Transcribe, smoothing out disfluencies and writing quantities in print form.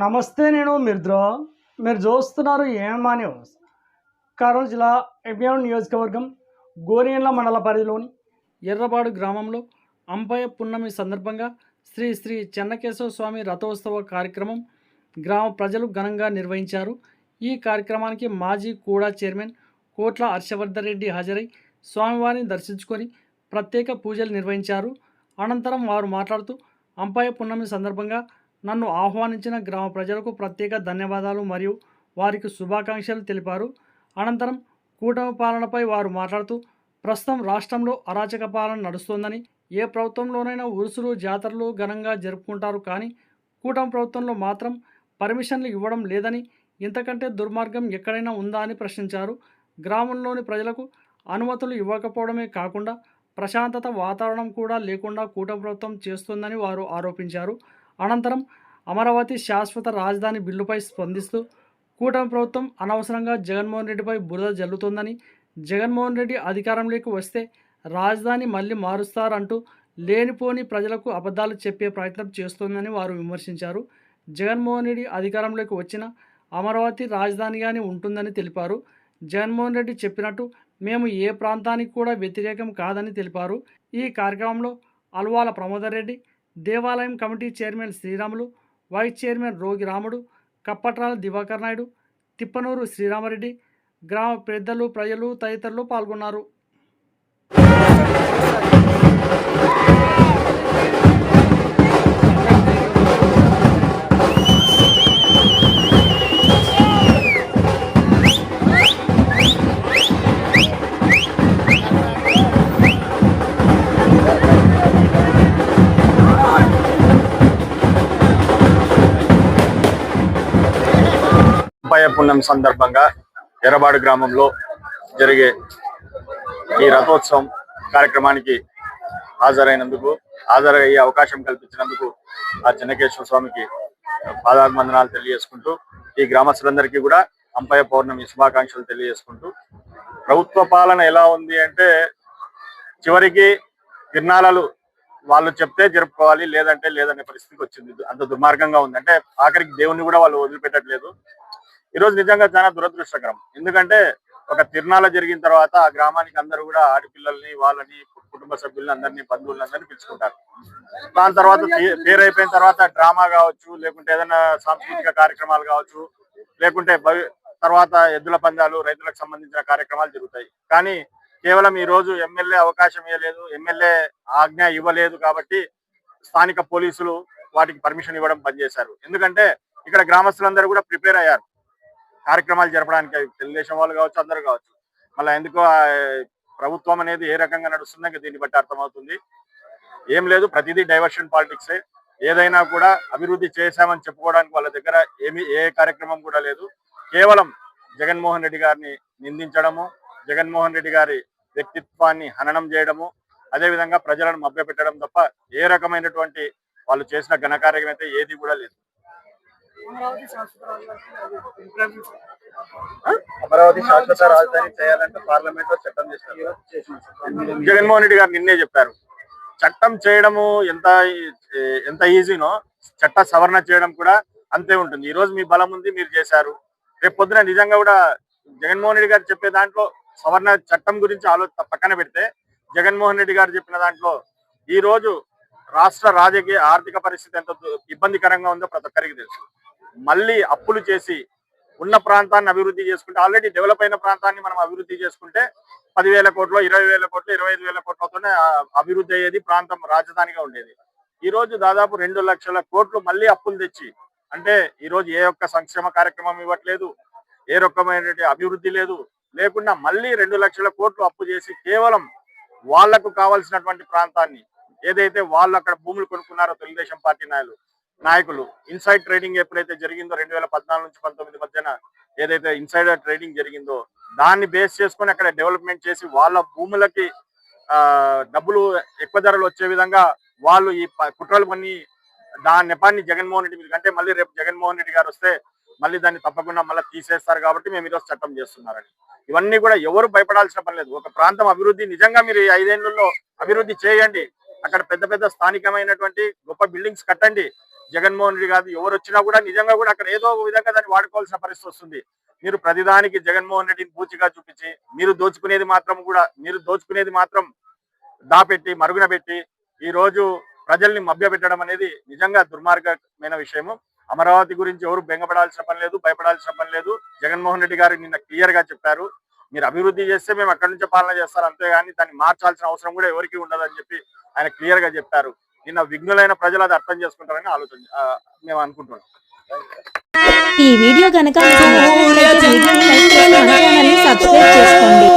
నమస్తే, నేను మిర్ద్రో. మీరు చూస్తున్నారు ఏమా న్యూస్. కర్నూలు జిల్లా ఎబియాన్ నియోజకవర్గం గోరియన్ల మండల పరిధిలోని ఎర్రబాడు గ్రామంలో అంపయ్య పున్నమి సందర్భంగా శ్రీ శ్రీ చెన్నకేశవ స్వామి రథోత్సవ కార్యక్రమం గ్రామ ప్రజలు ఘనంగా నిర్వహించారు. ఈ కార్యక్రమానికి మాజీ కూడా చైర్మన్ కోట్ల హర్షవర్ధన్ రెడ్డి హాజరై స్వామివారిని దర్శించుకొని ప్రత్యేక పూజలు నిర్వహించారు. అనంతరం వారు మాట్లాడుతూ అంపయ్య పున్నమి సందర్భంగా నన్ను ఆహ్వానించిన గ్రామ ప్రజలకు ప్రత్యేక ధన్యవాదాలు మరియు వారికి శుభాకాంక్షలు తెలిపారు. అనంతరం కూటమి పాలనపై వారు మాట్లాడుతూ ప్రస్తుతం రాష్ట్రంలో అరాచక పాలన నడుస్తోందని, ఏ ప్రభుత్వంలోనైనా ఉరుసులు జాతరలు ఘనంగా జరుపుకుంటారు, కానీ కూటమి ప్రభుత్వంలో మాత్రం పర్మిషన్లు ఇవ్వడం లేదని, ఇంతకంటే దుర్మార్గం ఎక్కడైనా ఉందా అని ప్రశ్నించారు. గ్రామంలోని ప్రజలకు అనుమతులు ఇవ్వకపోవడమే కాకుండా ప్రశాంతత వాతావరణం కూడా లేకుండా కూటమి ప్రభుత్వం చేస్తుందని వారు ఆరోపించారు. అనంతరం అమరావతి శాశ్వత రాజధాని బిల్లుపై స్పందిస్తూ కూటమి ప్రభుత్వం అనవసరంగా జగన్మోహన్ రెడ్డిపై బురద జల్లుతోందని, జగన్మోహన్ రెడ్డి అధికారంలోకి వస్తే రాజధాని మళ్ళీ మారుస్తారంటూ లేనిపోని ప్రజలకు అబద్ధాలు చెప్పే ప్రయత్నం చేస్తోందని వారు విమర్శించారు. జగన్మోహన్ రెడ్డి అధికారంలోకి వచ్చిన అమరావతి రాజధానిగానే ఉంటుందని తెలిపారు. జగన్మోహన్ రెడ్డి చెప్పినట్టు మేము ఏ ప్రాంతానికి కూడా వ్యతిరేకం కాదని తెలిపారు. ఈ కార్యక్రమంలో అల్వాల ప్రమోదర్ రెడ్డి, దేవాలయం committee chairman Sriramulu, vice chairman Rogi Ramudu, Kappatrala Diwakar Naidu, తిప్పనూరు Srirama Reddy, గ్రామ పెద్దలు, ప్రజలు తదితరులు పాల్గొన్నారు. అంపయ్య పున్నమి సందర్భంగా ఎర్రబాడు గ్రామంలో జరిగే ఈ రథోత్సవం కార్యక్రమానికి హాజరయ్యే అవకాశం కల్పించినందుకు ఆ చెన్నకేశ్వర స్వామికి పాదాభివందనాలు తెలియజేసుకుంటూ, ఈ గ్రామస్తులందరికీ కూడా అంపయ్య పౌర్ణమి శుభాకాంక్షలు తెలియజేసుకుంటూ, ప్రభుత్వ పాలన ఎలా ఉంది అంటే చివరికి తిరునాళాలు వాళ్ళు చెప్తే జరుపుకోవాలి, లేదంటే లేదనే పరిస్థితికి వచ్చింది. అంత దుర్మార్గంగా ఉంది. అంటే ఆఖరికి దేవుణ్ణి కూడా వాళ్ళు వదిలిపెట్టట్లేదు. ఈరోజు నిజంగా చాలా దురదృష్టకరం. ఎందుకంటే ఒక తిరునాళ జరిగిన తర్వాత ఆ గ్రామానికి అందరూ కూడా ఆడపిల్లల్ని, వాళ్ళని, కుటుంబ సభ్యుల్ని, అందరినీ, బంధువులందరినీ పిలుచుకుంటారు. దాని తర్వాత పేరైపోయిన తర్వాత డ్రామా కావచ్చు, లేకుంటే ఏదైనా సాంస్కృతిక కార్యక్రమాలు కావచ్చు, లేకుంటే తర్వాత ఎద్దుల పందాలు, రైతులకు సంబంధించిన కార్యక్రమాలు జరుగుతాయి. కానీ కేవలం ఈ రోజు ఎమ్మెల్యే అవకాశం ఇవ్వలేదు, ఎమ్మెల్యే ఆజ్ఞ ఇవ్వలేదు కాబట్టి స్థానిక పోలీసులు వాటికి పర్మిషన్ ఇవ్వడం బంద్ చేశారు. ఎందుకంటే ఇక్కడ గ్రామస్తులందరూ కూడా ప్రిపేర్ అయ్యారు కార్యక్రమాలు జరపడానికి. తెలుగుదేశం వాళ్ళు కావచ్చు, అందరూ కావచ్చు. మళ్ళీ ఎందుకో ప్రభుత్వం అనేది ఏ రకంగా నడుస్తుందో దీన్ని బట్టి అర్థమవుతుంది. ఏం లేదు, ప్రతిదీ డైవర్షన్ పాలిటిక్సే. ఏదైనా కూడా అభివృద్ధి చేశామని చెప్పుకోవడానికి వాళ్ళ దగ్గర ఏ కార్యక్రమం కూడా లేదు. కేవలం జగన్మోహన్ రెడ్డి గారిని నిందించడము, జగన్మోహన్ రెడ్డి గారి వ్యక్తిత్వాన్ని హననం చేయడము, అదేవిధంగా ప్రజలను మభ్యపెట్టడం తప్ప ఏ రకమైనటువంటి వాళ్ళు చేసిన ఘనకార్యం అయితే ఏది కూడా లేదు. అమరావతి శాశ్వత రాజధాని చేయాలంటే పార్లమెంట్ లో చట్టం చేస్తారు. జగన్మోహన్ రెడ్డి గారు నిన్నే చెప్పారు, చట్టం చేయడము ఎంత ఈజీనో చట్ట సవరణ చేయడం కూడా అంతే ఉంటుంది. ఈ రోజు మీ బలం ఉంది, మీరు చేశారు. రేపు పొద్దున నిజంగా కూడా జగన్మోహన్ రెడ్డి గారు చెప్పే దాంట్లో సవరణ చట్టం గురించి పక్కన పెడితే, జగన్మోహన్ రెడ్డి గారు చెప్పిన దాంట్లో ఈ రోజు రాష్ట్ర రాజకీయ ఆర్థిక పరిస్థితి ఎంత ఇబ్బందికరంగా ఉందో ప్రతి ఒక్కరికి తెలుసు. మళ్ళీ అప్పులు చేసి ఉన్న ప్రాంతాన్ని అభివృద్ధి చేసుకుంటే, ఆల్రెడీ డెవలప్ అయిన ప్రాంతాన్ని మనం అభివృద్ధి చేసుకుంటే 10,000 కోట్లు, 20,000 కోట్లు, 25,000 కోట్లతోనే అభివృద్ధి అయ్యేది, ప్రాంతం రాజధానిగా ఉండేది. ఈ రోజు దాదాపు 2 లక్షల కోట్లు మళ్ళీ అప్పులు తెచ్చి, అంటే ఈ రోజు ఏ ఒక్క సంక్షేమ కార్యక్రమం ఇవ్వట్లేదు, ఏ రకమైనటువంటి అభివృద్ధి లేదు, లేకుండా మళ్ళీ 2 లక్షల కోట్లు అప్పు చేసి కేవలం వాళ్లకు కావాల్సినటువంటి ప్రాంతాన్ని, ఏదైతే వాళ్ళు అక్కడ భూములు కొనుక్కున్నారో తెలుగుదేశం పార్టీ నాయకులు, ఇన్సైడ్ ట్రేడింగ్ ఎప్పుడైతే జరిగిందో 2014 నుంచి 19 మధ్యన ఏదైతే ఇన్సైడర్ ట్రేడింగ్ జరిగిందో దాన్ని బేస్ చేసుకొని అక్కడ డెవలప్మెంట్ చేసి వాళ్ళ భూములకి డబ్బులు ఎక్కువ ధరలు వచ్చే విధంగా వాళ్ళు ఈ కుట్రలు పని దాని నెపాన్ని జగన్మోహన్ రెడ్డి మీద, అంటే మళ్ళీ రేపు జగన్మోహన్ రెడ్డి గారు వస్తే మళ్ళీ దాన్ని తప్పకుండా మళ్ళీ తీసేస్తారు కాబట్టి మేము ఈరోజు చట్టం చేస్తున్నారని. ఇవన్నీ కూడా ఎవరు భయపడాల్సిన పని లేదు. ఒక ప్రాంతం అభివృద్ధి నిజంగా మీరు 5 ఏళ్లలో అభివృద్ధి చేయండి, అక్కడ పెద్ద పెద్ద స్థానికమైనటువంటి గొప్ప బిల్డింగ్స్ కట్టండి, జగన్మోహన్ రెడ్డి గారు ఎవరు వచ్చినా కూడా నిజంగా కూడా అక్కడ ఏదో ఒక విధంగా దాన్ని వాడుకోవాల్సిన పరిస్థితి వస్తుంది. మీరు ప్రతిదానికి జగన్మోహన్ రెడ్డిని పూచిగా చూపించి మీరు దోచుకునేది మాత్రం దాపెట్టి మరుగున పెట్టి ఈ రోజు ప్రజల్ని మభ్యపెట్టడం అనేది నిజంగా దుర్మార్గమైన విషయము. అమరావతి గురించి ఎవరు బెంగపడాల్సిన పని లేదు, భయపడాల్సిన పని లేదు. జగన్మోహన్ రెడ్డి గారు నిన్న క్లియర్ గా చెప్పారు, మీరు అభివృద్ధి చేస్తే మేము అక్కడి నుంచే పాలన చేస్తారు, అంతేగాని దాన్ని మార్చాల్సిన అవసరం కూడా ఎవరికి ఉండదని చెప్పి ఆయన క్లియర్ గా చెప్పారు. నిన్న విఘ్నులైన ప్రజలు అది అర్థం చేసుకుంటారని మేము అనుకుంటున్నాం. ఈ వీడియో గనక మీకు నచ్చినట్లయితే వీడియోని లైక్ చేసి మన ఛానల్ని సబ్స్క్రైబ్ చేసుకోండి.